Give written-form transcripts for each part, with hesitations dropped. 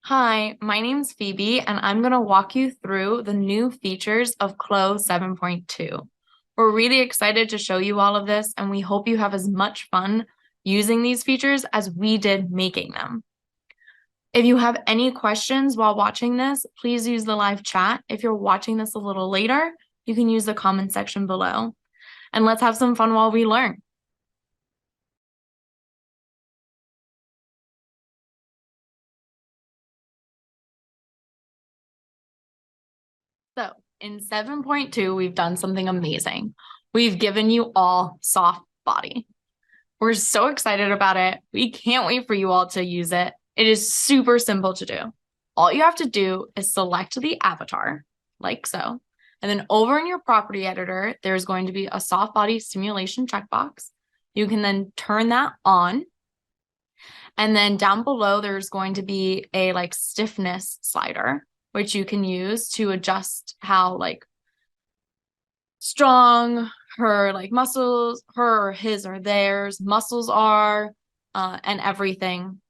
Hi, my name's Phoebe, and I'm going to walk you through the new features of CLO 7.2. We're really excited to show you all of this, and we hope you have as much fun using these features as we did making them. If you have any questions while watching this, please use the live chat. If you're watching this a little later, you can use the comment section below. And let's have some fun while we learn. So in 7.2, we've done something amazing. We've given you all soft body. We're so excited about it. We can't wait for you all to use it. It is super simple to do. All you have to do is select the avatar, like so. And then over in your property editor, there's going to be a soft body simulation checkbox. You can then turn that on. And then down below, there's going to be a stiffness slider, which you can use to adjust how strong her muscles, her or his or theirs muscles are, and everything.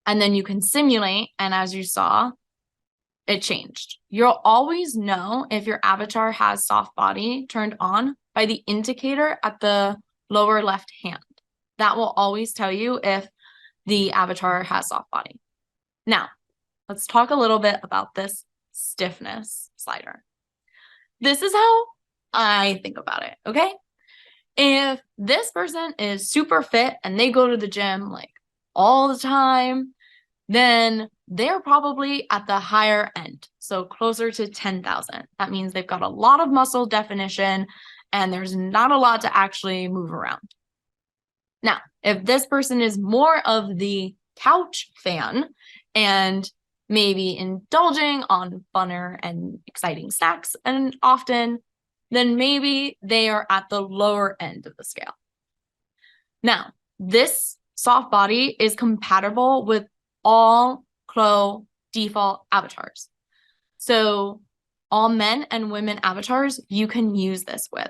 And then you can simulate, and as you saw, it changed. You'll always know if your avatar has soft body turned on by the indicator at the lower left hand. That will always tell you if the avatar has soft body. Now, let's talk a little bit about this stiffness slider. This is how I think about it, okay? If this person is super fit and they go to the gym all the time, then they're probably at the higher end, so closer to 10,000. That means they've got a lot of muscle definition and there's not a lot to actually move around. Now, if this person is more of the couch fan and maybe indulging on funner and exciting snacks and often, then maybe they are at the lower end of the scale. Now, this soft body is compatible with all CLO default avatars. So all men and women avatars you can use this with.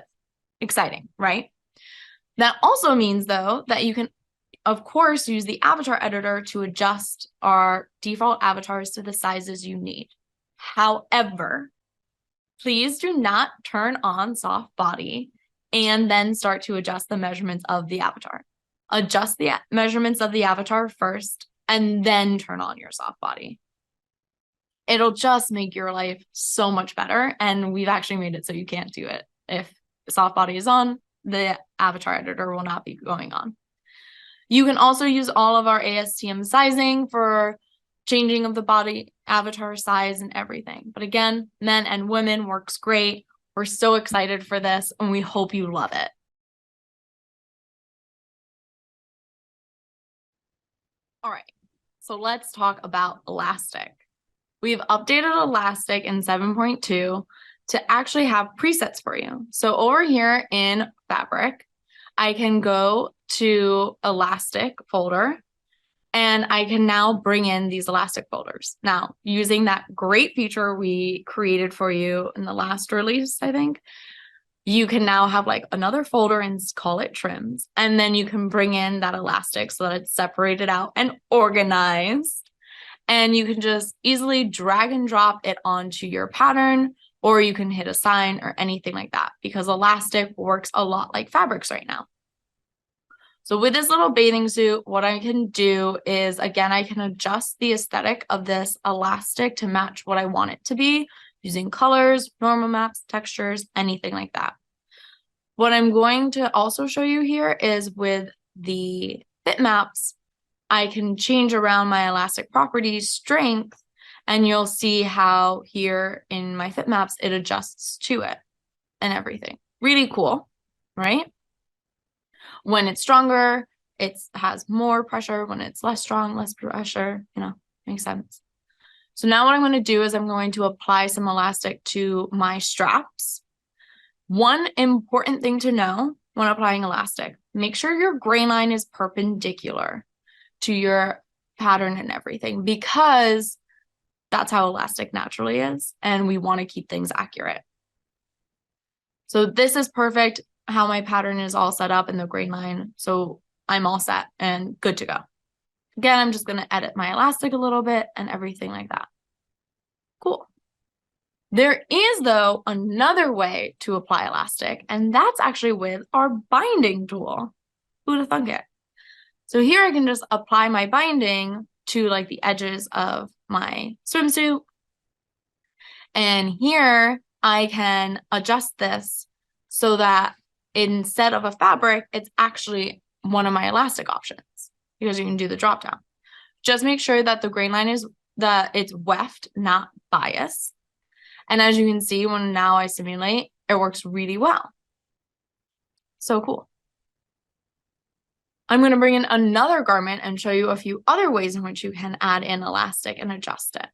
Exciting, right? That also means, though, that you can, of course, use the avatar editor to adjust our default avatars to the sizes you need. However, please do not turn on soft body and then start to adjust the measurements of the avatar. Adjust the measurements of the avatar first and then turn on your soft body. It'll just make your life so much better, and we've actually made it so you can't do it. If soft body is on, the avatar editor will not be going on. You can also use all of our ASTM sizing for changing of the body avatar size and everything. But again, men and women works great. We're so excited for this, and we hope you love it. All right, so let's talk about Elastic. We've updated Elastic in 7.2 to actually have presets for you. So over here in Fabric, I can go to Elastic folder, and I can now bring in these Elastic folders. Now, using that great feature we created for you in the last release, I think, you can now have another folder and call it trims. And then you can bring in that Elastic so that it's separated out and organized. And you can just easily drag and drop it onto your pattern, or you can hit assign or anything like that, because Elastic works a lot like fabrics right now. So with this little bathing suit, what I can do is, again, I can adjust the aesthetic of this Elastic to match what I want it to be using colors, normal maps, textures, anything like that. What I'm going to also show you here is with the fit maps, I can change around my Elastic properties strength, and you'll see how here in my fit maps, it adjusts to it and everything. Really cool, right? When it's stronger, it has more pressure. When it's less strong, less pressure, makes sense. So now what I'm going to do is I'm going to apply some Elastic to my straps. One important thing to know when applying Elastic, make sure your grain line is perpendicular to your pattern and everything, because that's how Elastic naturally is, and we want to keep things accurate. So this is perfect how my pattern is all set up in the grain line. So I'm all set and good to go. Again, I'm just going to edit my elastic a little bit and everything like that. Cool. There is, though, another way to apply elastic, and that's actually with our binding tool. Who'd have thunk it? So here I can just apply my binding to like the edges of my swimsuit. And here I can adjust this so that instead of a fabric, it's actually one of my elastic options, because you can do the drop down. Just make sure that the grain line is that it's weft, not bias. And as you can see, when now I simulate, it works really well. So cool. I'm going to bring in another garment and show you a few other ways in which you can add in elastic and adjust it.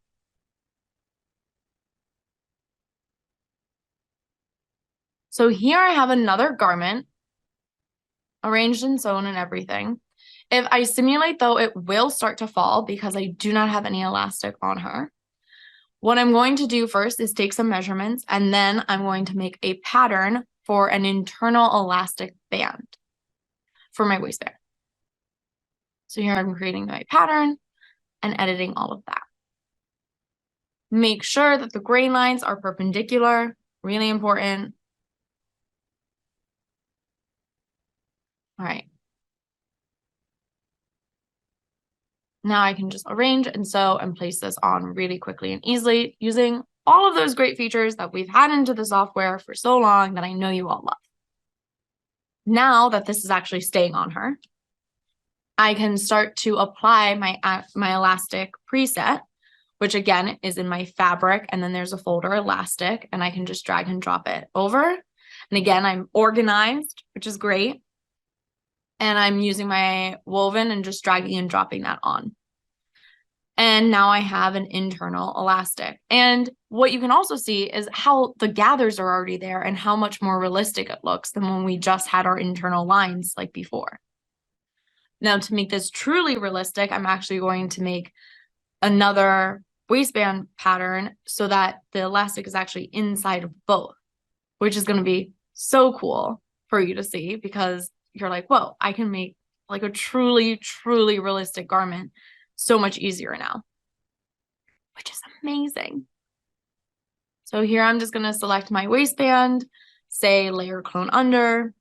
So here I have another garment arranged and sewn and everything. If I simulate, though, it will start to fall because I do not have any elastic on her. What I'm going to do first is take some measurements, and then I'm going to make a pattern for an internal elastic band for my waistband. So here I'm creating my pattern and editing all of that. Make sure that the grain lines are perpendicular, really important. All right. Now I can just arrange and sew and place this on really quickly and easily using all of those great features that we've had into the software for so long that I know you all love. Now that this is actually staying on her, I can start to apply my elastic preset, which again is in my fabric, and then there's a folder elastic, and I can just drag and drop it over. And again, I'm organized, which is great. And I'm using my woven and just dragging and dropping that on. And now I have an internal elastic. And what you can also see is how the gathers are already there and how much more realistic it looks than when we just had our internal lines like before. Now, to make this truly realistic, I'm actually going to make another waistband pattern so that the elastic is actually inside of both, which is going to be so cool for you to see, because you're like, whoa, I can make like a truly, truly realistic garment so much easier now, which is amazing. So here I'm just going to select my waistband, say layer clone under,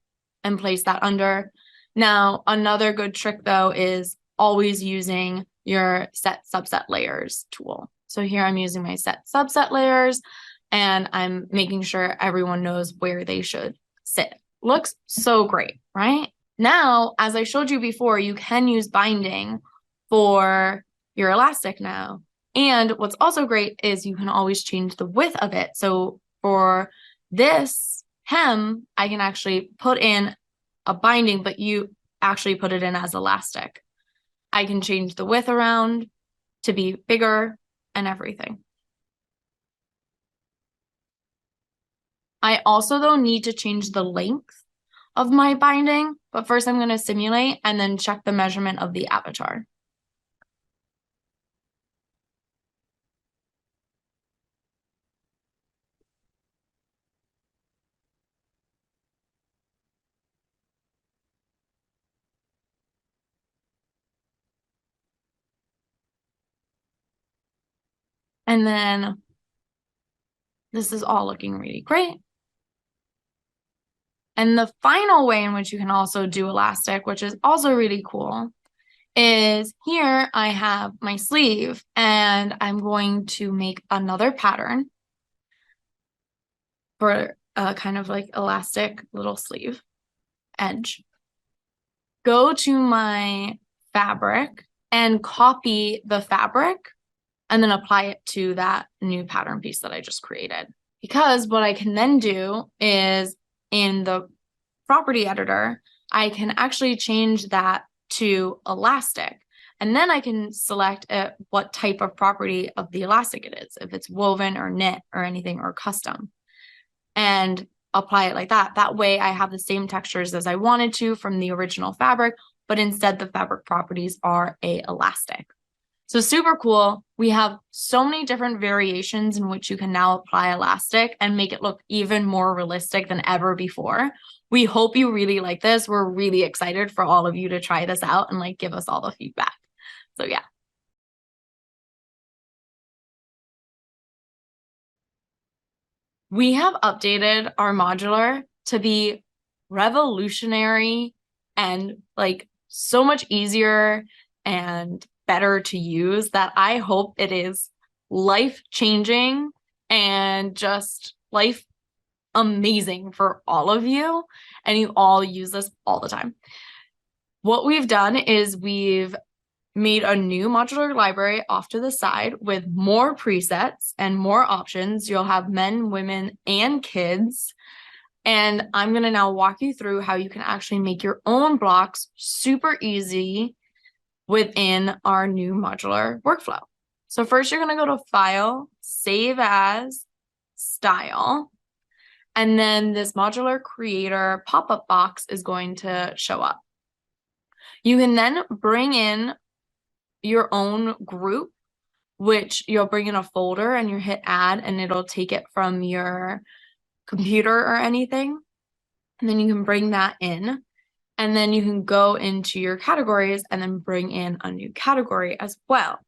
and place that under. Now, another good trick, though, is always using your set subset layers tool. So here I'm using my set subset layers, and I'm making sure everyone knows where they should sit. Looks so great, right? Now, as I showed you before, you can use binding for your elastic now. And what's also great is you can always change the width of it. So for this hem, I can actually put in a binding, but you actually put it in as elastic. I can change the width around to be bigger and everything. I also, though, need to change the length of my binding, but first I'm going to simulate and then check the measurement of the avatar. And then this is all looking really great. And the final way in which you can also do elastic, which is also really cool, is here I have my sleeve, and I'm going to make another pattern for a kind of like elastic little sleeve edge. Go to my fabric and copy the fabric and then apply it to that new pattern piece that I just created. Because what I can then do is in the property editor, I can actually change that to elastic. And then I can select what type of property of the elastic it is, if it's woven or knit or anything or custom, and apply it like that. That way I have the same textures as I wanted to from the original fabric, but instead the fabric properties are a elastic. So super cool. We have so many different variations in which you can now apply elastic and make it look even more realistic than ever before. We hope you really like this. We're really excited for all of you to try this out and like give us all the feedback. So yeah. We have updated our modular to be revolutionary and like so much easier and better to use that I hope it is life-changing and just life amazing for all of you, and you all use this all the time. What we've done is we've made a new modular library off to the side with more presets and more options. You'll have men, women, and kids. And I'm going to now walk you through how you can actually make your own blocks super easy within our new modular workflow. So first you're going to go to File, Save As, Style, and then this modular creator pop-up box is going to show up. You can then bring in your own group, which you'll bring in a folder and you hit add and it'll take it from your computer or anything. And then you can bring that in, and then you can go into your categories and then bring in a new category as well.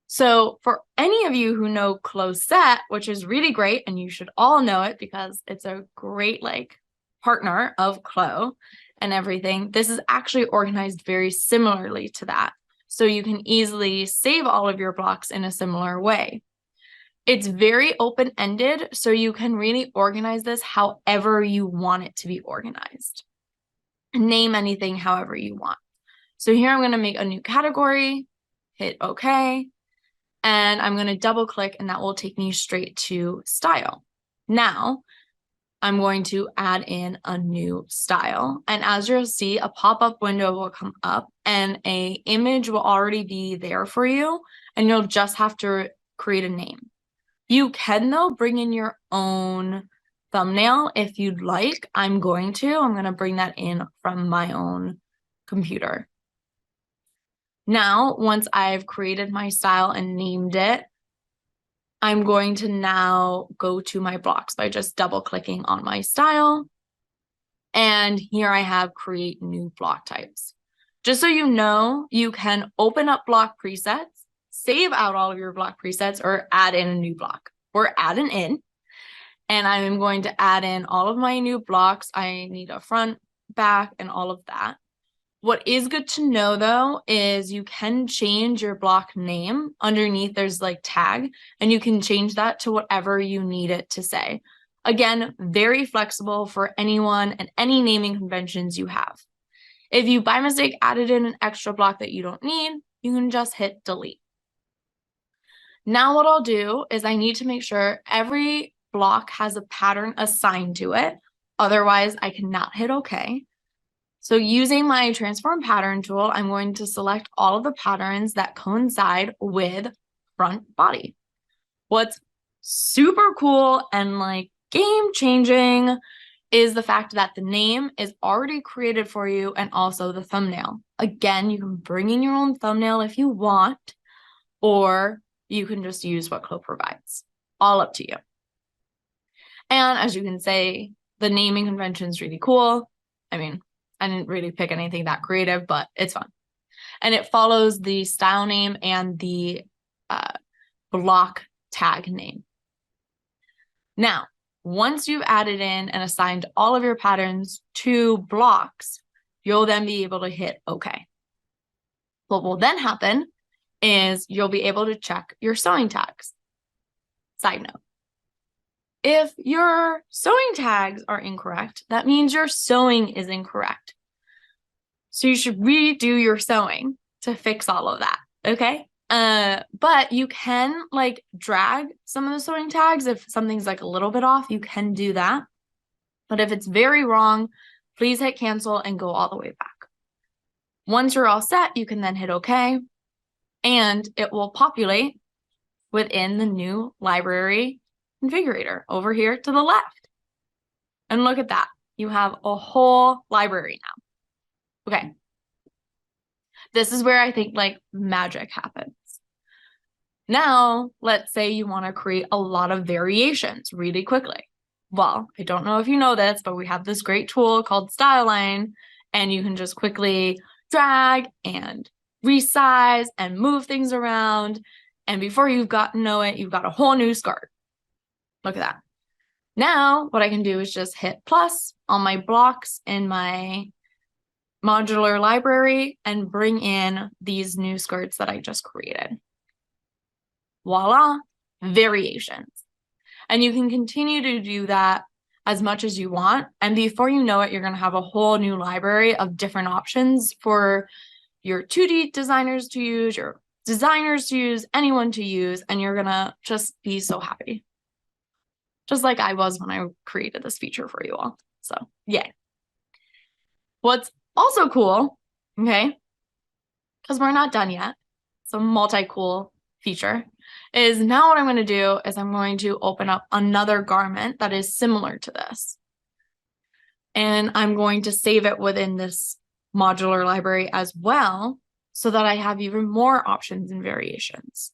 So for any of you who know CLO Set, which is really great, and you should all know it because it's a great like partner of CLO and everything, this is actually organized very similarly to that. So you can easily save all of your blocks in a similar way. It's very open-ended, so you can really organize this however you want it to be organized. Name anything however you want. So here I'm going to make a new category, hit OK, and I'm going to double click and that will take me straight to style. Now I'm going to add in a new style, and as you'll see, a pop-up window will come up and an image will already be there for you, and you'll just have to create a name. You can though bring in your own thumbnail if you'd like. I'm going to bring that in from my own computer. Now, once I've created my style and named it, I'm going to now go to my blocks by just double clicking on my style. And here I have create new block types. Just so you know, you can open up block presets, save out all of your block presets, or add in a new block. We're adding in, and I'm going to add in all of my new blocks. I need a front, back, and all of that. What is good to know though is you can change your block name. Underneath there's like tag, and you can change that to whatever you need it to say. Again, very flexible for anyone and any naming conventions you have. If you by mistake added in an extra block that you don't need, you can just hit delete. Now what I'll do is I need to make sure every block has a pattern assigned to it. Otherwise, I cannot hit OK. So using my transform pattern tool, I'm going to select all of the patterns that coincide with front body. What's super cool and like game changing is the fact that the name is already created for you and also the thumbnail. Again, you can bring in your own thumbnail if you want, or you can just use what CLO provides. All up to you. And as you can say, the naming convention is really cool. I mean, I didn't really pick anything that creative, but it's fun. And it follows the style name and the block tag name. Now, once you've added in and assigned all of your patterns to blocks, you'll then be able to hit OK. What will then happen is you'll be able to check your sewing tags. Side note. If your sewing tags are incorrect, that means your sewing is incorrect. So you should redo your sewing to fix all of that, okay? But you can like drag some of the sewing tags. If something's like a little bit off, you can do that. But if it's very wrong, please hit cancel and go all the way back. Once you're all set, you can then hit OK, and it will populate within the new library configurator over here to the left. And look at that. You have a whole library now. Okay. This is where I think like magic happens. Now, let's say you want to create a lot of variations really quickly. Well, I don't know if you know this, but we have this great tool called Seamline, and you can just quickly drag and resize and move things around. And before you've got to know it, you've got a whole new skirt. Look at that. Now what I can do is just hit plus on my blocks in my modular library and bring in these new skirts that I just created. Voila, variations. And you can continue to do that as much as you want. And before you know it, you're going to have a whole new library of different options for your 2D designers to use, your designers to use, anyone to use, and you're going to just be so happy. Just like I was when I created this feature for you all. So, yay. What's also cool, okay, because we're not done yet, it's a multi-cool feature, is now what I'm going to do is I'm going to open up another garment that is similar to this. And I'm going to save it within this modular library as well, so that I have even more options and variations.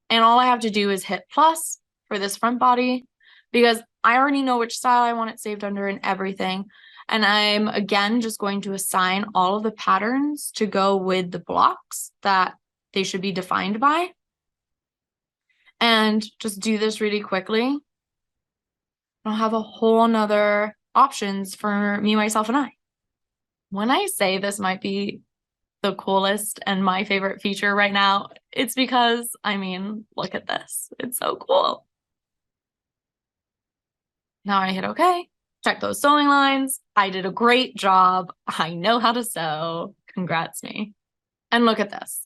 And all I have to do is hit plus for this front body, because I already know which style I want it saved under and everything. And I'm, again, just going to assign all of the patterns to go with the blocks that they should be defined by. And just do this really quickly. I'll have a whole nother options for me, myself, and I. When I say this might be the coolest and my favorite feature right now, it's because, I mean, look at this. It's so cool. Now I hit OK. Check those sewing lines. I did a great job. I know how to sew. Congrats me. And look at this.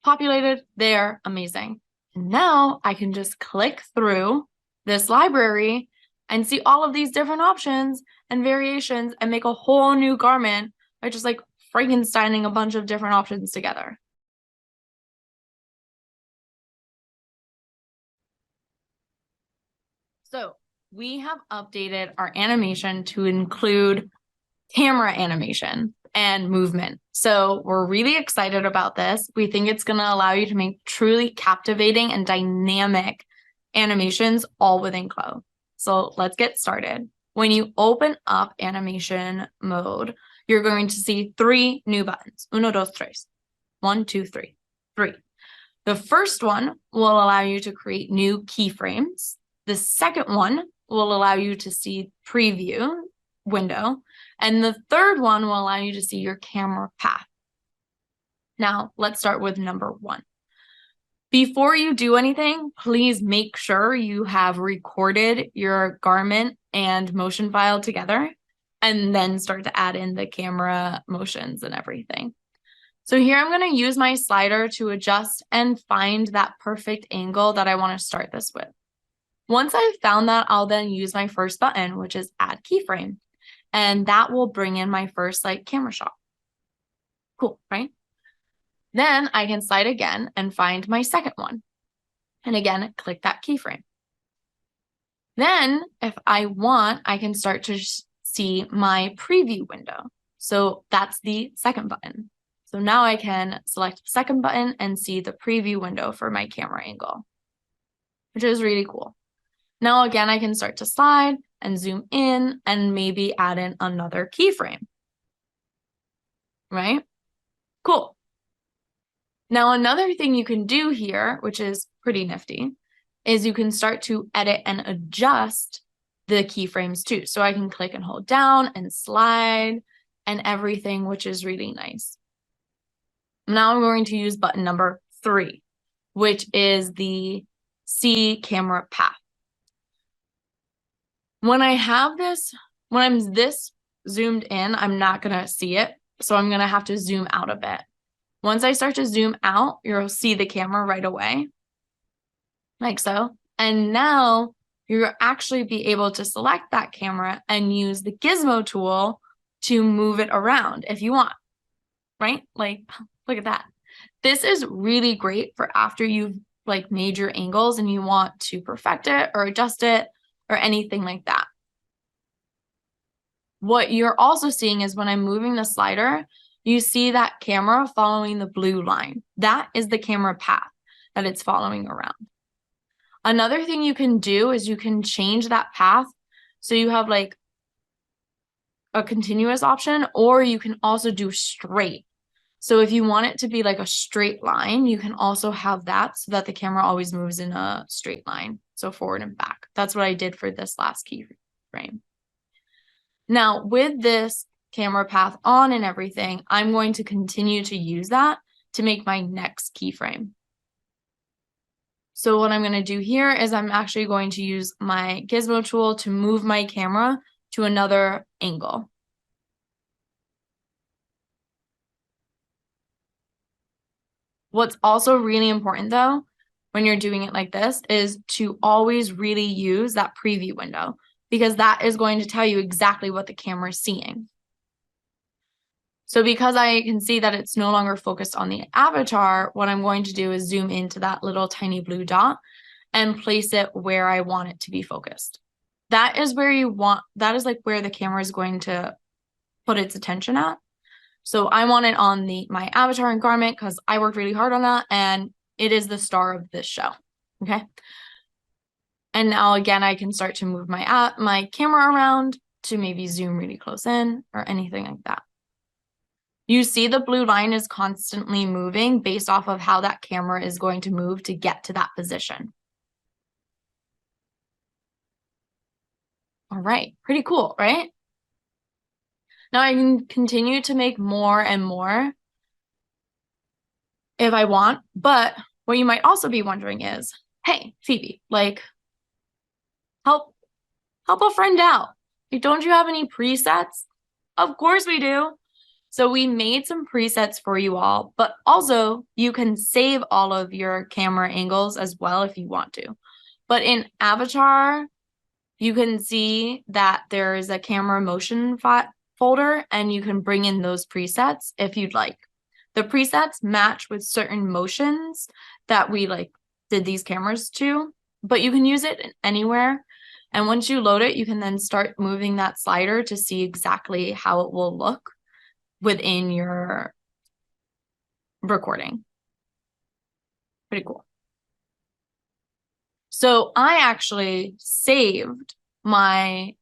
Populated there. Amazing. And now I can just click through this library and see all of these different options and variations and make a whole new garment by just like Frankensteining a bunch of different options together. So we have updated our animation to include camera animation and movement. So we're really excited about this. We think it's going to allow you to make truly captivating and dynamic animations all within CLO. So let's get started. When you open up animation mode, you're going to see 3 new buttons. 1, 2, 3. 1, 2, 3. 3. The first one will allow you to create new keyframes. The second one will allow you to see preview window. And the third one will allow you to see your camera path. Now, let's start with number 1. Before you do anything, please make sure you have recorded your garment and motion file together, and then start to add in the camera motions and everything. So here I'm going to use my slider to adjust and find that perfect angle that I want to start this with. Once I've found that, I'll then use my first button, which is add keyframe. And that will bring in my first camera shot. Cool, right? Then I can slide again and find my second one. And again, click that keyframe. Then if I want, I can start to see my preview window. So that's the second button. So now I can select the second button and see the preview window for my camera angle, which is really cool. Now again, I can start to slide and zoom in and maybe add in another keyframe, right? Cool. Now another thing you can do here, which is pretty nifty, is you can start to edit and adjust the keyframes too. So I can click and hold down and slide and everything, which is really nice. Now I'm going to use button number 3, which is the see camera path. When I have this, when I'm this zoomed in, I'm not going to see it. So I'm going to have to zoom out a bit. Once I start to zoom out, you'll see the camera right away, like so. And now you'll actually be able to select that camera and use the gizmo tool to move it around if you want, right? Like, look at that. This is really great for after you've made your angles and you want to perfect it or adjust it or anything like that. What you're also seeing is when I'm moving the slider, you see that camera following the blue line. That is the camera path that it's following around. Another thing you can do is you can change that path so you have a continuous option, or you can also do straight. So if you want it to be like a straight line, you can also have that so that the camera always moves in a straight line. So forward and back. That's what I did for this last keyframe. Now with this camera path on and everything, I'm going to continue to use that to make my next keyframe. So what I'm going to do here is I'm actually going to use my gizmo tool to move my camera to another angle. What's also really important though, when you're doing it like this, is to always really use that preview window, because that is going to tell you exactly what the camera is seeing. So because I can see that it's no longer focused on the avatar, what I'm going to do is zoom into that little tiny blue dot and place it where I want it to be focused. That is where you want, that is like where the camera is going to put its attention at. So I want it on my avatar and garment because I worked really hard on that and it is the star of this show. Okay. And now again, I can start to move my camera around to maybe zoom really close in or anything like that. You see the blue line is constantly moving based off of how that camera is going to move to get to that position. All right, pretty cool, right? Now I can continue to make more and more if I want, but what you might also be wondering is, hey, Phoebe, like, help a friend out. Like, don't you have any presets? Of course we do. So we made some presets for you all, but also you can save all of your camera angles as well if you want to. But in Avatar, you can see that there is a camera motion folder and you can bring in those presets if you'd like. The presets match with certain motions that we like did these cameras to, but you can use it anywhere. And once you load it, you can then start moving that slider to see exactly how it will look within your recording. Pretty cool. So I actually saved my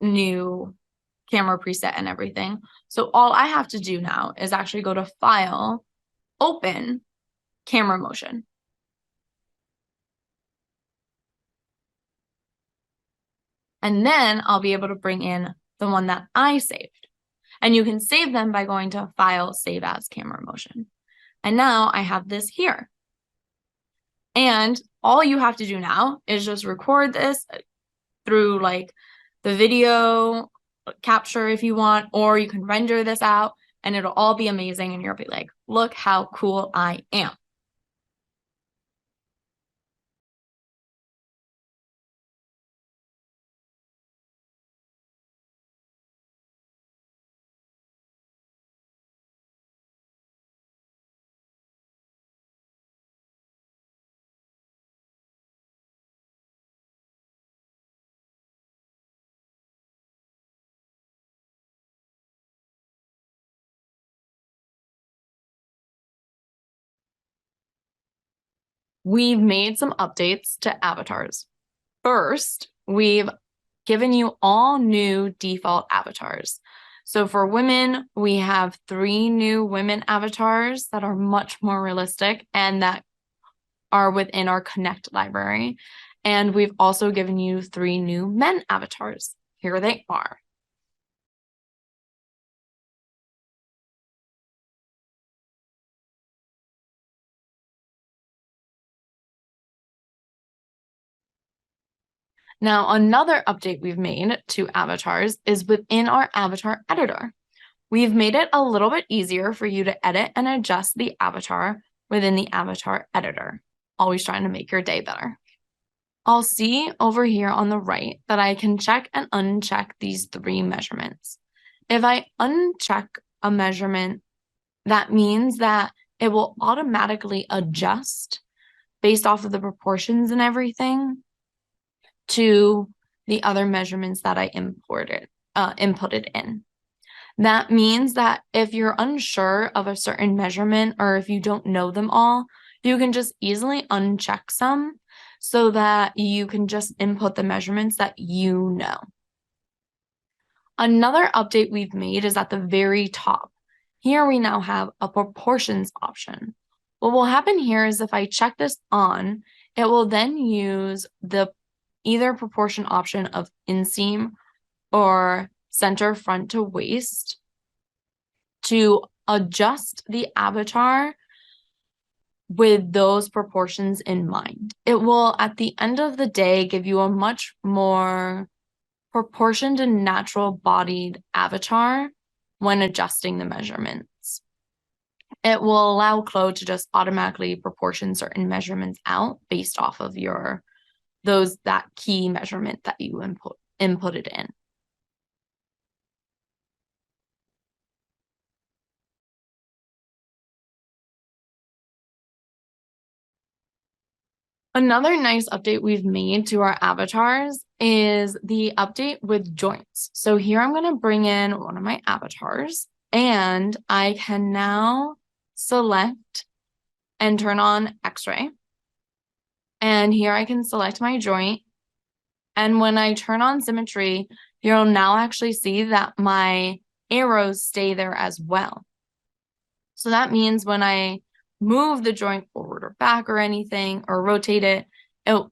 new camera preset and everything. So all I have to do now is actually go to File, Open, Camera Motion. And then I'll be able to bring in the one that I saved. And you can save them by going to File, Save As Camera Motion. And now I have this here. And all you have to do now is just record this through like the video capture if you want, or you can render this out and it'll all be amazing. And you'll be like, look how cool I am. We've made some updates to avatars. First, we've given you all new default avatars. So for women, we have 3 new women avatars that are much more realistic and that are within our Connect library. And we've also given you 3 new men avatars. Here they are. Now, another update we've made to avatars is within our avatar editor. We've made it a little bit easier for you to edit and adjust the avatar within the avatar editor. Always trying to make your day better. I'll see over here on the right that I can check and uncheck these 3 measurements. If I uncheck a measurement, that means that it will automatically adjust based off of the proportions and everything to the other measurements that I inputted in. That means that if you're unsure of a certain measurement or if you don't know them all, you can just easily uncheck some so that you can just input the measurements that you know. Another update we've made is at the very top. here we now have a proportions option. What will happen here is if I check this on, it will then use the either proportion option of inseam or center front to waist to adjust the avatar with those proportions in mind. It will, at the end of the day, give you a much more proportioned and natural bodied avatar when adjusting the measurements. It will allow Claude to just automatically proportion certain measurements out based off of that key measurement that you inputted in. Another nice update we've made to our avatars is the update with joints. So here I'm going to bring in one of my avatars, and I can now select and turn on X-ray. And here I can select my joint. And when I turn on symmetry, you'll now actually see that my arrows stay there as well. So that means when I move the joint forward or back or anything, or rotate it,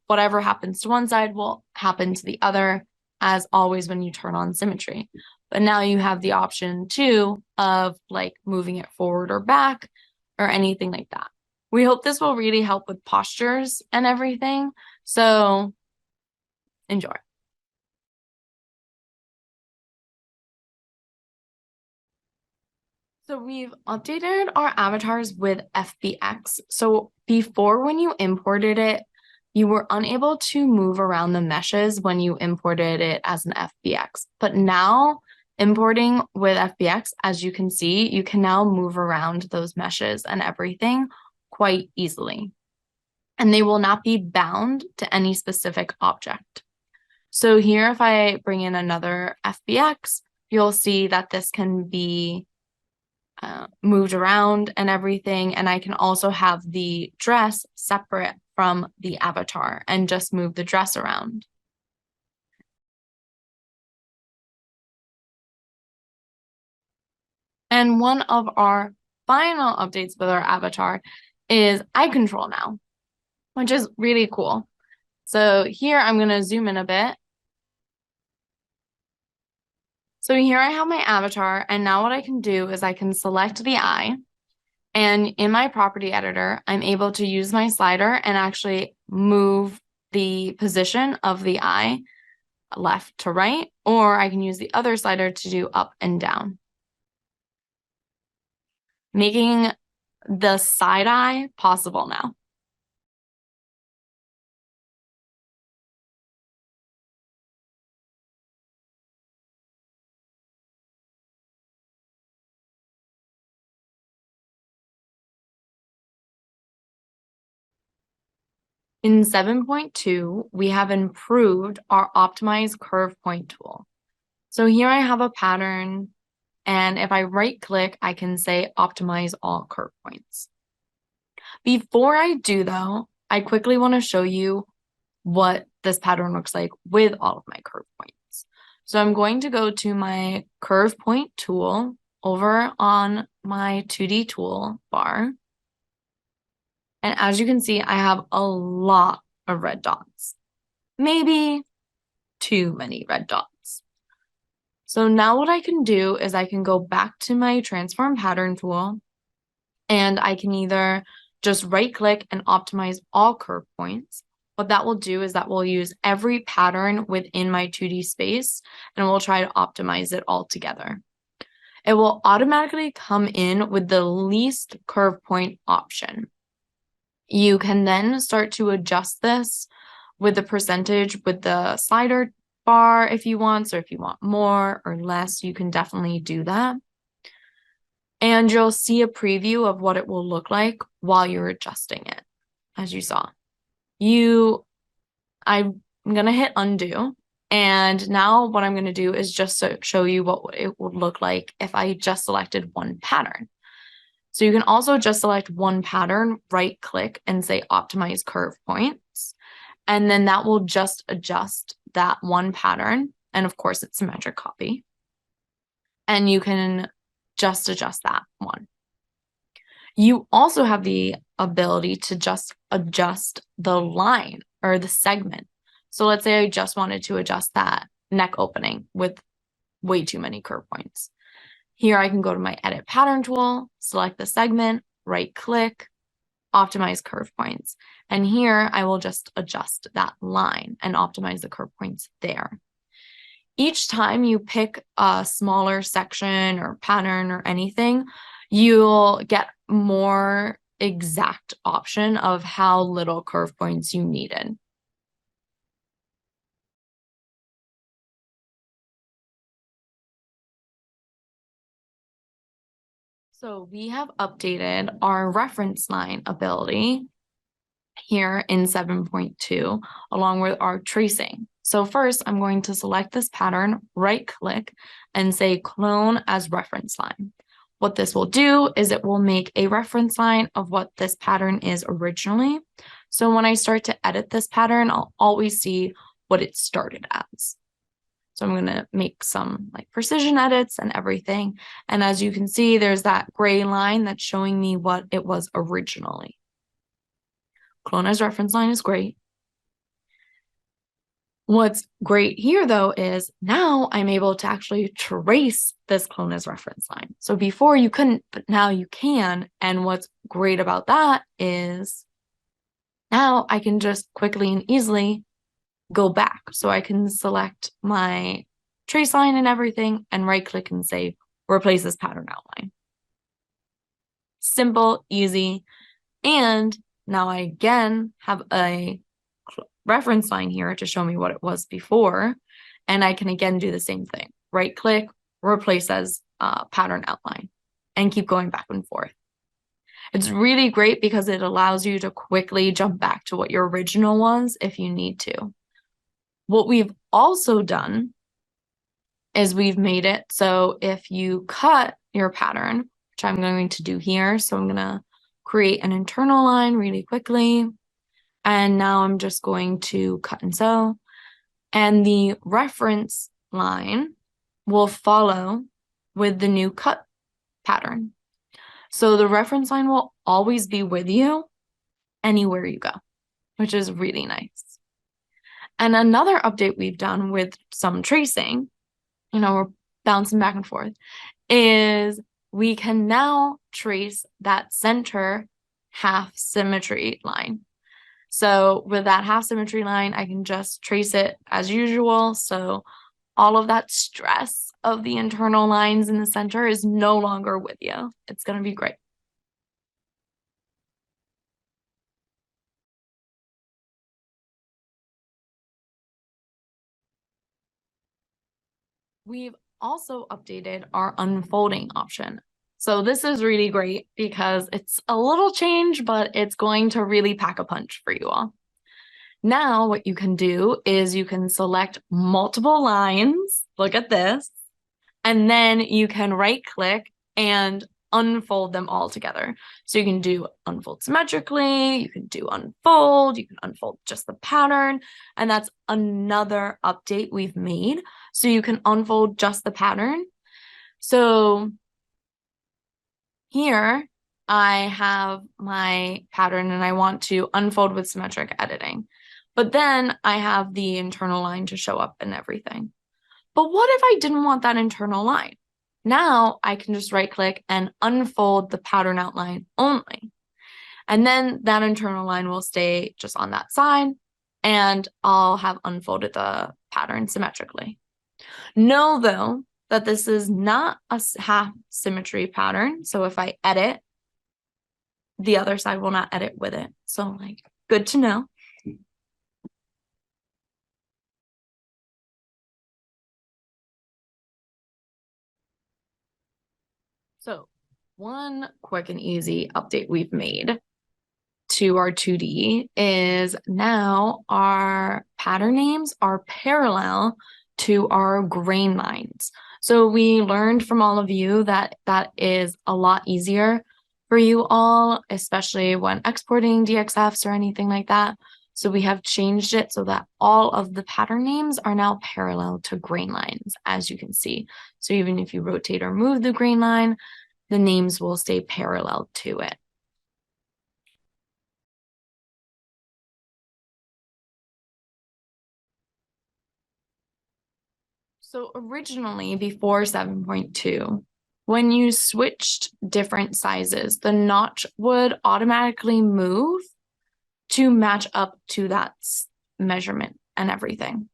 whatever happens to one side will happen to the other, as always when you turn on symmetry. But now you have the option too of like moving it forward or back or anything like that. We hope this will really help with postures and everything. So enjoy. So we've updated our avatars with FBX. So before, when you imported it, you were unable to move around the meshes when you imported it as an FBX. But now, importing with FBX, as you can see, you can now move around those meshes and everything quite easily. And they will not be bound to any specific object. So here, if I bring in another FBX, you'll see that this can be moved around and everything. And I can also have the dress separate from the avatar and just move the dress around. And one of our final updates with our avatar is eye control now, which is really cool. So here I'm going to zoom in a bit. So here I have my avatar, and now what I can do is I can select the eye, and in my property editor, I'm able to use my slider and actually move the position of the eye left to right, or I can use the other slider to do up and down, making the side eye possible now. In 7.2, we have improved our optimize curve point tool. So here I have a pattern, and if I right click, I can say optimize all curve points. Before I do though, I quickly want to show you what this pattern looks like with all of my curve points. So I'm going to go to my curve point tool over on my 2D tool bar. And as you can see, I have a lot of red dots, maybe too many red dots. So now what I can do is I can go back to my transform pattern tool, and I can either just right click and optimize all curve points. What that will do is that will use every pattern within my 2D space, and we'll try to optimize it all together. It will automatically come in with the least curve point option. You can then start to adjust this with the percentage with the slider bar if you want. So if you want more or less, you can definitely do that. And you'll see a preview of what it will look like while you're adjusting it, as you saw. I'm going to hit undo. And now what I'm going to do is just show you what it would look like if I just selected one pattern. So you can also just select one pattern, right click and say optimize curve points. And then that will just adjust that one pattern. And of course it's symmetric copy. And you can just adjust that one. You also have the ability to just adjust the line or the segment. So let's say I just wanted to adjust that neck opening with way too many curve points. Here I can go to my edit pattern tool, select the segment, right click, optimize curve points. And here I will just adjust that line and optimize the curve points there. Each time you pick a smaller section or pattern or anything, you'll get more exact option of how little curve points you needed. So we have updated our reference line ability here in 7.2 along with our tracing. So first I'm going to select this pattern, right click and say clone as reference line. What this will do is it will make a reference line of what this pattern is originally. So when I start to edit this pattern, I'll always see what it started as. So I'm going to make some like precision edits and everything. And as you can see, there's that gray line that's showing me what it was originally. Clone as reference line is great. What's great here, though, is now I'm able to actually trace this clone as reference line. So before you couldn't, but now you can. And what's great about that is now I can just quickly and easily go back. So I can select my trace line and everything and right click and say, replace this pattern outline. Simple, easy. And now I again have a reference line here to show me what it was before. And I can again do the same thing. Right click, replace as pattern outline, and keep going back and forth. It's really great because it allows you to quickly jump back to what your original was if you need to. What we've also done is we've made it so if you cut your pattern, which I'm going to do here, so I'm going to create an internal line really quickly. And now I'm just going to cut and sew. And the reference line will follow with the new cut pattern. So the reference line will always be with you anywhere you go, which is really nice. And another update we've done with some tracing, we're bouncing back and forth, is we can now trace that center half symmetry line. So with that half symmetry line, I can just trace it as usual. So all of that stress of the internal lines in the center is no longer with you. It's going to be great. We've also updated our unfolding option. So this is really great because it's a little change, but it's going to really pack a punch for you all. Now what you can do is you can select multiple lines, look at this, and then you can right click and unfold them all together. So you can do unfold symmetrically, you can do unfold, you can unfold just the pattern, and that's another update we've made. So you can unfold just the pattern. So here I have my pattern and I want to unfold with symmetric editing, but then I have the internal line to show up and everything. But what if I didn't want that internal line? Now I can just right click and unfold the pattern outline only. And then that internal line will stay just on that side and I'll have unfolded the pattern symmetrically. Know though that this is not a half symmetry pattern. So if I edit, the other side will not edit with it. So good to know. So one quick and easy update we've made to our 2D is now our pattern names are parallel to our grain lines. So we learned from all of you that that is a lot easier for you all, especially when exporting DXFs or anything like that. So we have changed it so that all of the pattern names are now parallel to grain lines, as you can see. So even if you rotate or move the grain line, the names will stay parallel to it. So originally, before 7.2, when you switched different sizes, the notch would automatically move to match up to that measurement and everything.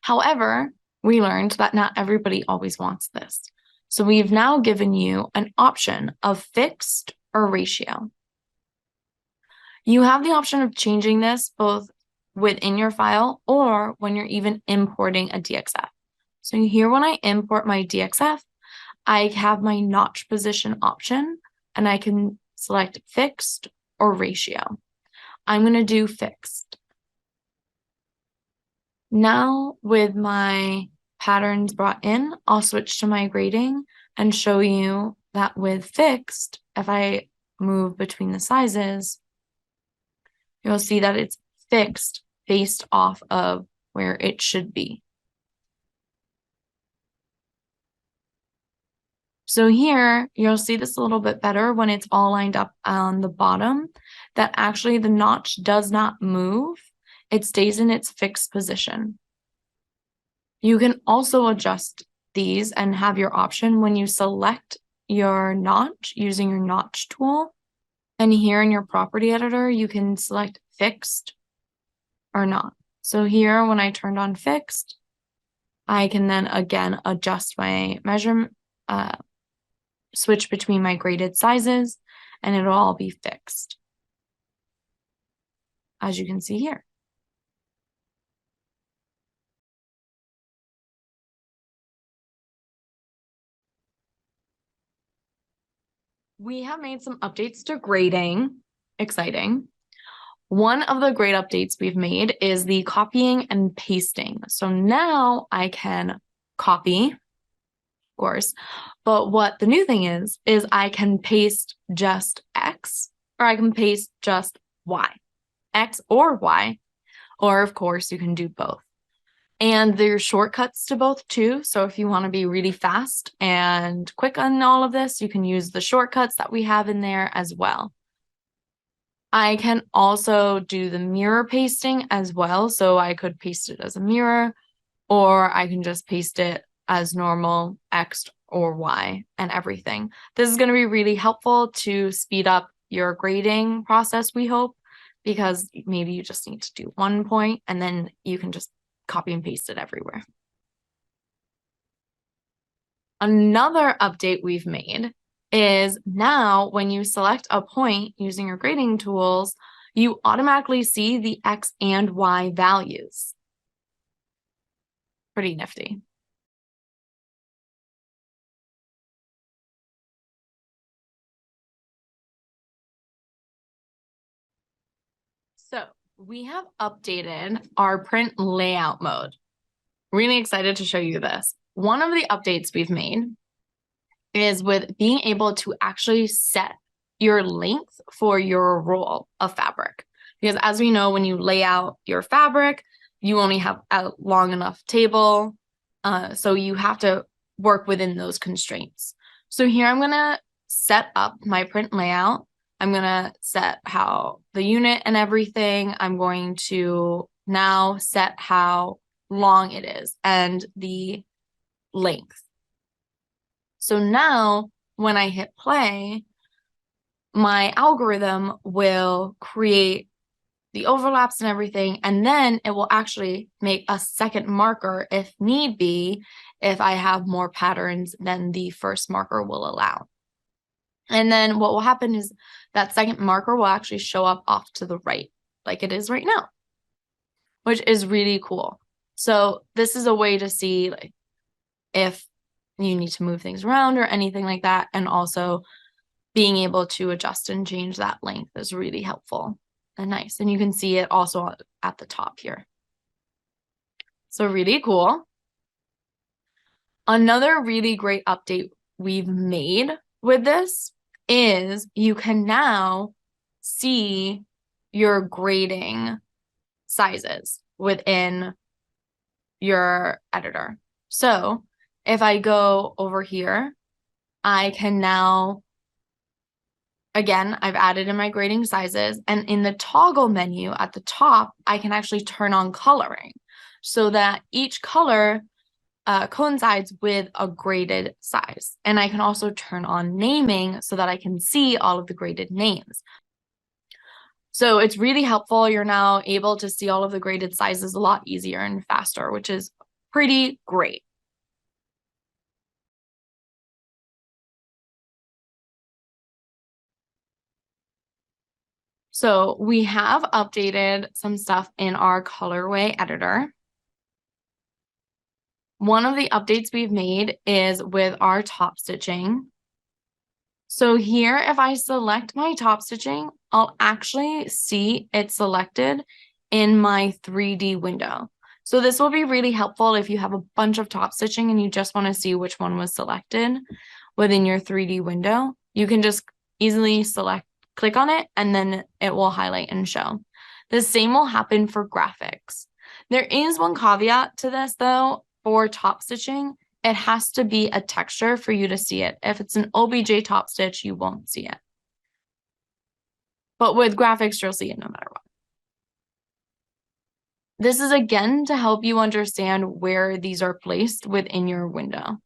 However, we learned that not everybody always wants this. So we've now given you an option of fixed or ratio. You have the option of changing this both within your file or when you're even importing a DXF. So here when I import my DXF, I have my notch position option and I can select fixed or ratio. I'm going to do fixed. Now with my patterns brought in, I'll switch to my grading and show you that with fixed, if I move between the sizes, you'll see that it's fixed based off of where it should be. So here, you'll see this a little bit better when it's all lined up on the bottom, that actually the notch does not move. It stays in its fixed position. You can also adjust these and have your option when you select your notch using your notch tool. And here in your property editor, you can select fixed or not. So here, when I turned on fixed, I can then again adjust my measurement, switch between my graded sizes, and it'll all be fixed, as you can see here. We have made some updates to grading. Exciting. One of the great updates we've made is the copying and pasting. So now I can copy, of course, but what the new thing is I can paste just X or I can paste just Y, X or Y, or of course you can do both. And there's shortcuts to both too. So if you want to be really fast and quick on all of this, you can use the shortcuts that we have in there as well. I can also do the mirror pasting as well. So I could paste it as a mirror, or I can just paste it as normal X or Y and everything. This is going to be really helpful to speed up your grading process, we hope, because maybe you just need to do one point and then you can just copy and paste it everywhere. Another update we've made is now when you select a point using your grading tools, you automatically see the X and Y values. Pretty nifty. So we have updated our print layout mode. Really excited to show you this. One of the updates we've made is with being able to actually set your length for your roll of fabric. Because as we know, when you lay out your fabric, you only have a long enough table. So you have to work within those constraints. So here I'm going to set up my print layout. I'm going to set how the unit and everything. I'm going to now set how long it is and the length. So now when I hit play, my algorithm will create the overlaps and everything, and then it will actually make a second marker if need be, if I have more patterns than the first marker will allow. And then what will happen is that second marker will actually show up off to the right, like it is right now, which is really cool. So this is a way to see like if you need to move things around or anything like that. And also being able to adjust and change that length is really helpful and nice. And you can see it also at the top here. So really cool. Another really great update we've made with this is you can now see your grading sizes within your editor. So if I go over here, I can now, again, I've added in my grading sizes, and in the toggle menu at the top, I can actually turn on coloring so that each color coincides with a graded size. And I can also turn on naming so that I can see all of the graded names. So it's really helpful. You're now able to see all of the graded sizes a lot easier and faster, which is pretty great. So we have updated some stuff in our Colorway editor. One of the updates we've made is with our top stitching. So here, if I select my top stitching, I'll actually see it selected in my 3D window. So this will be really helpful if you have a bunch of top stitching and you just want to see which one was selected within your 3D window. You can just easily click on it, and then it will highlight and show. The same will happen for graphics. There is one caveat to this though, for top stitching. It has to be a texture for you to see it. If it's an OBJ top stitch, you won't see it. But with graphics, you'll see it no matter what. This is again to help you understand where these are placed within your window.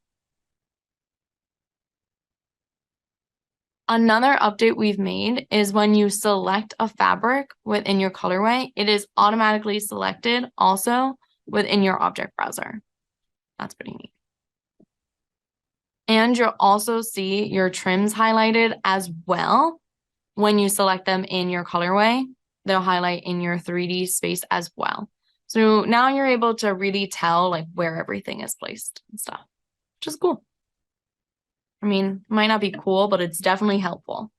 Another update we've made is when you select a fabric within your colorway, it is automatically selected also within your object browser. That's pretty neat. And you'll also see your trims highlighted as well. When you select them in your colorway, they'll highlight in your 3D space as well. So now you're able to really tell like where everything is placed and stuff, which is cool. I mean, it might not be cool, but it's definitely helpful.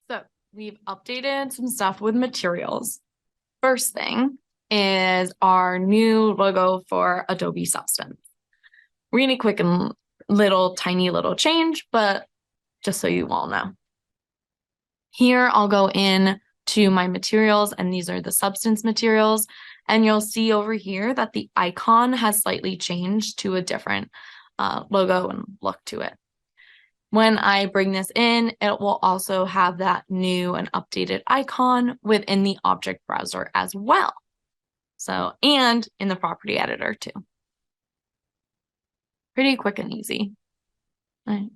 So we've updated some stuff with materials. First thing is our new logo for Adobe Substance. Really quick and tiny little change, but just so you all know. Here I'll go in to my materials, and these are the substance materials. And you'll see over here that the icon has slightly changed to a different logo and look to it. When I bring this in, it will also have that new and updated icon within the object browser as well. So, and in the property editor too. Pretty quick and easy. All right.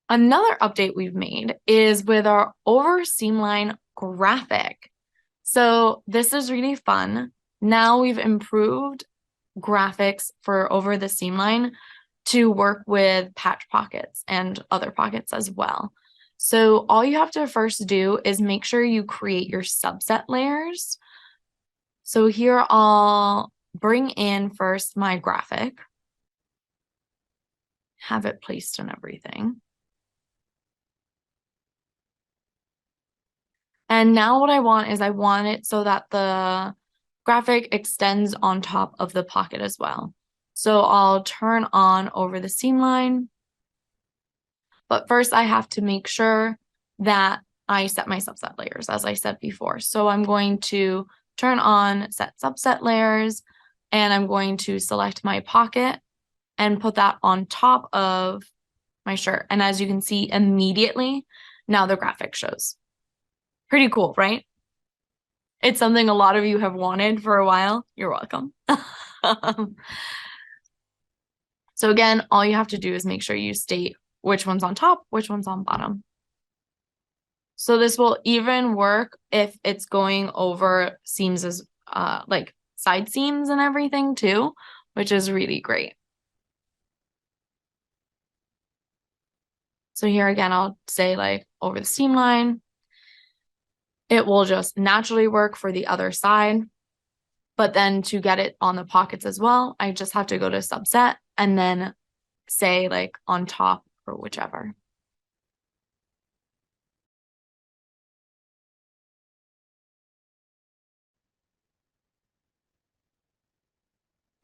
Another update we've made is with our over Seamline graphic. So this is really fun. Now we've improved graphics for over the Seamline to work with patch pockets and other pockets as well. So all you have to first do is make sure you create your subset layers. So here I'll bring in first my graphic, have it placed and everything. And now what I want is I want it so that the graphic extends on top of the pocket as well. So I'll turn on over the Seamline. But first I have to make sure that I set my subset layers, as I said before. So I'm going to turn on set subset layers, and I'm going to select my pocket and put that on top of my shirt. And as you can see immediately, now the graphic shows. Pretty cool, right? It's something a lot of you have wanted for a while. You're welcome. So again, all you have to do is make sure you state which one's on top, which one's on bottom. So this will even work if it's going over seams as like side seams and everything too, which is really great. So here again, I'll say like over the seam line. It will just naturally work for the other side. But then to get it on the pockets as well, I just have to go to subset and then say like on top or whichever.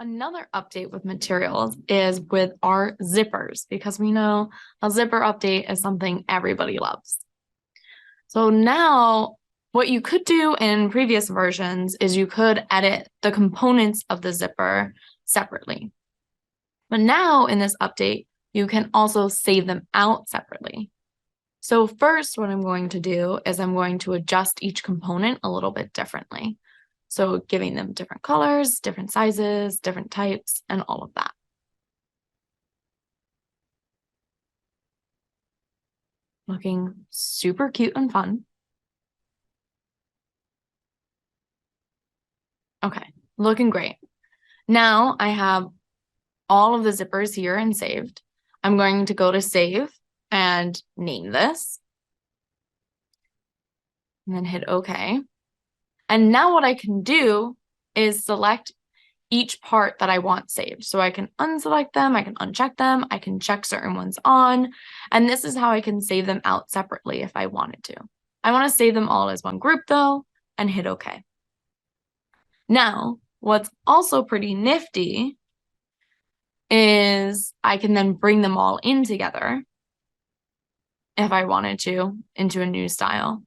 Another update with materials is with our zippers, because we know a zipper update is something everybody loves. So now what you could do in previous versions is you could edit the components of the zipper separately. But now in this update, you can also save them out separately. So first, what I'm going to do is I'm going to adjust each component a little bit differently. So giving them different colors, different sizes, different types, and all of that. Looking super cute and fun. Okay, looking great. Now I have all of the zippers here and saved. I'm going to go to save and name this. And then hit OK. And now what I can do is select each part that I want saved. So I can unselect them, I can uncheck them, I can check certain ones on, and this is how I can save them out separately if I wanted to. I want to save them all as one group though, and hit OK. Now, what's also pretty nifty is I can then bring them all in together if I wanted to into a new style.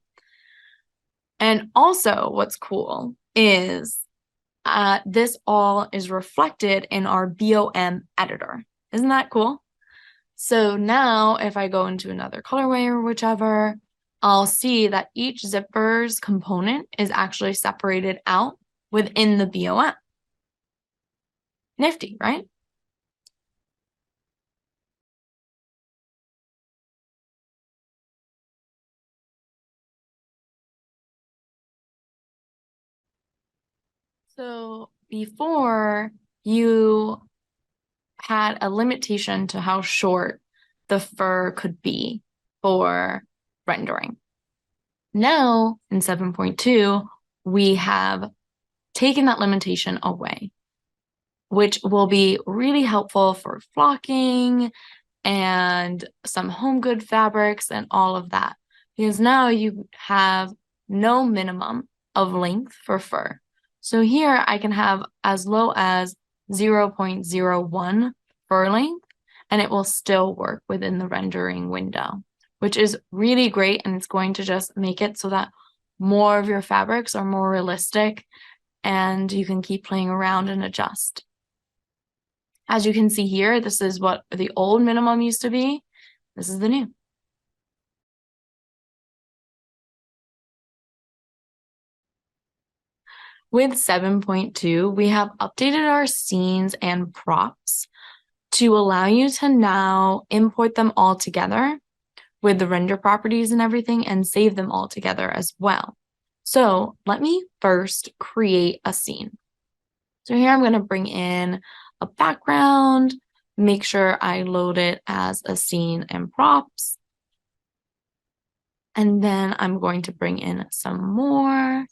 And also what's cool is this all is reflected in our BOM editor. Isn't that cool? So now if I go into another colorway or whichever, I'll see that each zipper's component is actually separated out within the BOM. Nifty, right? So before, you had a limitation to how short the fur could be for rendering. Now in 7.2, we have taken that limitation away, which will be really helpful for flocking and some home good fabrics and all of that. Because now you have no minimum of length for fur. So here I can have as low as 0.01 fur length, and it will still work within the rendering window, which is really great. And it's going to just make it so that more of your fabrics are more realistic and you can keep playing around and adjust. As you can see here, this is what the old minimum used to be. This is the new. With 7.2, we have updated our scenes and props to allow you to now import them all together with the render properties and everything and save them all together as well. So let me first create a scene. So here I'm going to bring in a background, make sure I load it as a scene and props. And then I'm going to bring in some more.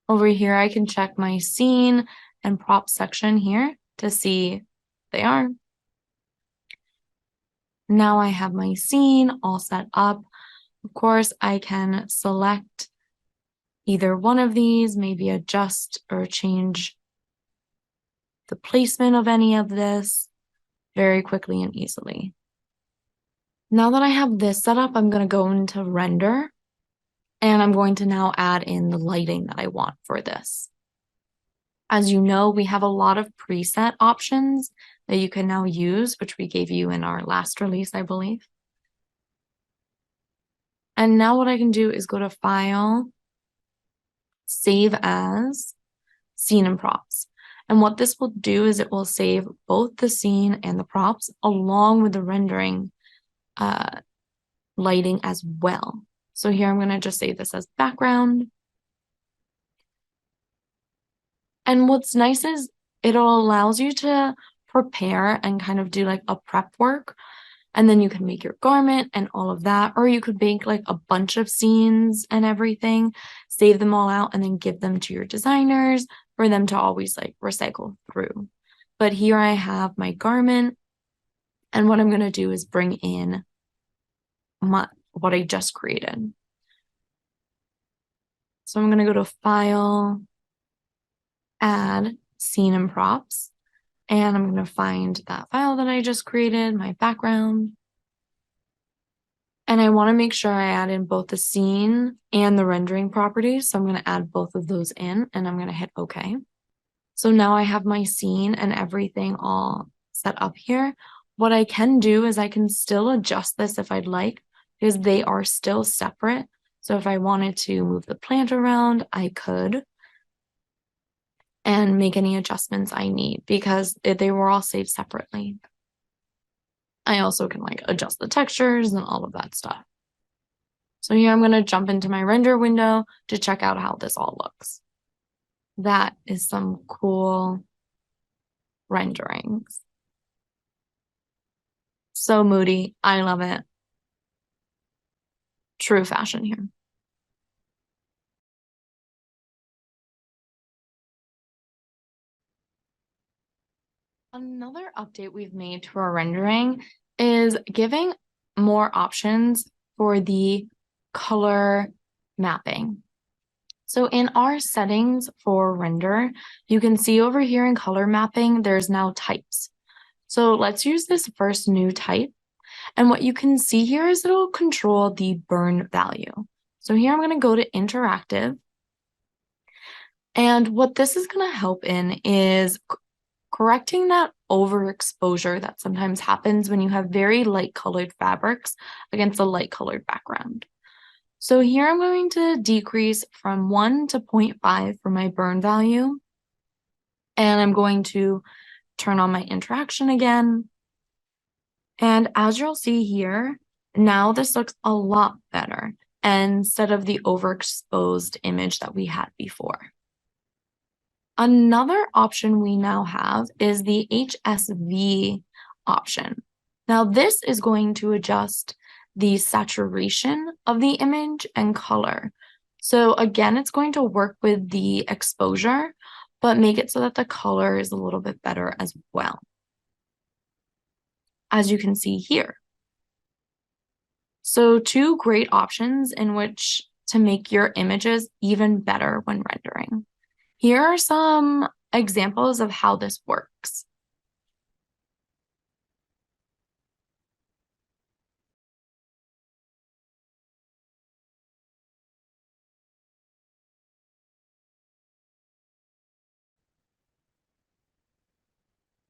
Over here, I can check my scene and prop section here to see they are. Now I have my scene all set up. Of course, I can select either one of these, maybe adjust or change the placement of any of this very quickly and easily. Now that I have this set up, I'm going to go into render, and I'm going to now add in the lighting that I want for this. As you know, we have a lot of preset options that you can now use, which we gave you in our last release, I believe. And now what I can do is go to File, Save As, Scene and Props. And what this will do is it will save both the scene and the props along with the rendering lighting as well. So here I'm going to just save this as background. And what's nice is it allows you to prepare and kind of do like a prep work. And then you can make your garment and all of that. Or you could make like a bunch of scenes and everything, save them all out, and then give them to your designers for them to always like recycle through. But here I have my garment. And what I'm going to do is bring in what I just created. So I'm going to go to File, Add, scene and props. And I'm going to find that file that I just created, my background. And I want to make sure I add in both the scene and the rendering properties. So I'm going to add both of those in and I'm going to hit OK. So now I have my scene and everything all set up here. What I can do is I can still adjust this if I'd like, because they are still separate. So if I wanted to move the plant around, I could and make any adjustments I need because they were all saved separately. I also can like adjust the textures and all of that stuff. So here I'm going to jump into my render window to check out how this all looks. That is some cool renderings. So moody. I love it. True fashion here. Another update we've made to our rendering is giving more options for the color mapping. So in our settings for render, you can see over here in color mapping, there's now types. So let's use this first new type. And what you can see here is it'll control the burn value. So here I'm going to go to interactive. And what this is going to help in is correcting that overexposure that sometimes happens when you have very light colored fabrics against a light colored background. So here I'm going to decrease from 1 to 0.5 for my burn value. And I'm going to turn on my interaction again. And as you'll see here, now this looks a lot better instead of the overexposed image that we had before. Another option we now have is the HSV option. Now this is going to adjust the saturation of the image and color. So again, it's going to work with the exposure, but make it so that the color is a little bit better as well, as you can see here. So two great options in which to make your images even better when rendering. Here are some examples of how this works.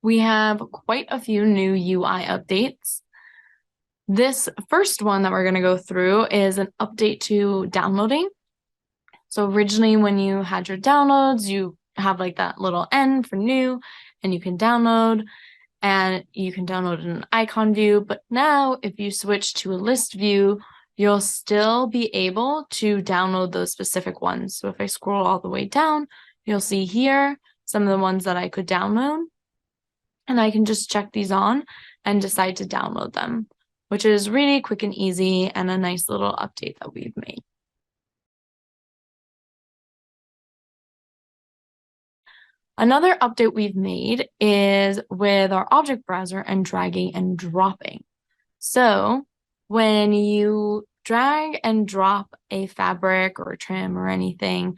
We have quite a few new UI updates. This first one that we're going to go through is an update to downloading. So originally when you had your downloads, you have like that little N for new, and you can download, and you can download in an icon view. But now if you switch to a list view, you'll still be able to download those specific ones. So if I scroll all the way down, you'll see here some of the ones that I could download. And I can just check these on and decide to download them, which is really quick and easy and a nice little update that we've made. Another update we've made is with our object browser and dragging and dropping. So when you drag and drop a fabric or a trim or anything,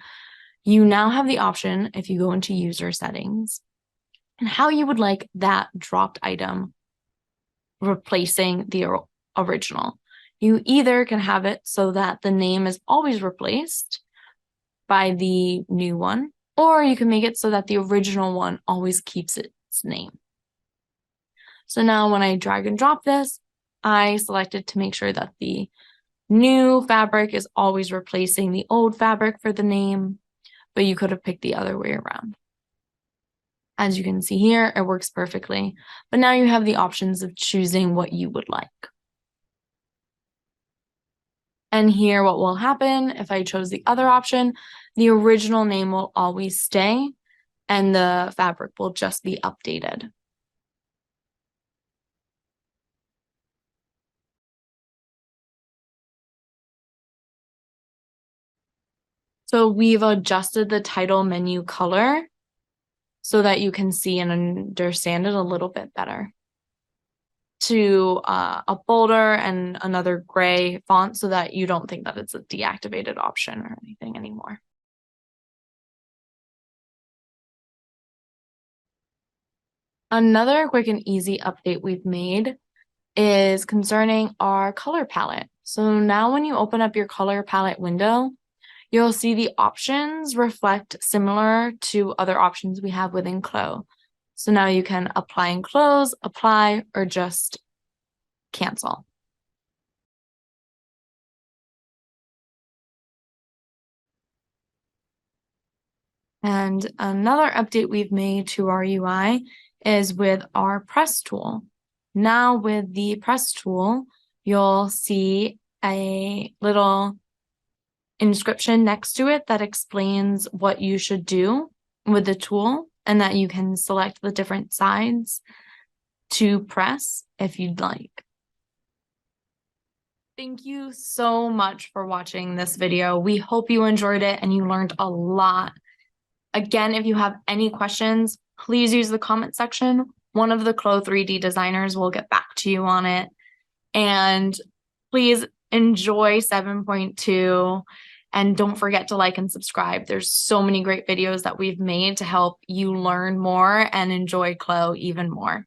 you now have the option, if you go into user settings, and how you would like that dropped item replacing the original. You either can have it so that the name is always replaced by the new one, or you can make it so that the original one always keeps its name. So now when I drag and drop this, I selected to make sure that the new fabric is always replacing the old fabric for the name, but you could have picked the other way around. As you can see here, it works perfectly, but now you have the options of choosing what you would like. And here what will happen if I chose the other option, the original name will always stay and the fabric will just be updated. So we've adjusted the title menu color so that you can see and understand it a little bit better, to a bolder and another gray font so that you don't think that it's a deactivated option or anything anymore. Another quick and easy update we've made is concerning our color palette. So now when you open up your color palette window, you'll see the options reflect similar to other options we have within CLO. So now you can apply and close, apply, or just cancel. And another update we've made to our UI is with our press tool. Now with the press tool, you'll see a little inscription next to it that explains what you should do with the tool and that you can select the different sides to press if you'd like. Thank you so much for watching this video. We hope you enjoyed it and you learned a lot. Again, if you have any questions, please use the comment section. One of the CLO 3D designers will get back to you on it. And please enjoy 7.2 and don't forget to like and subscribe. There's so many great videos that we've made to help you learn more and enjoy CLO even more.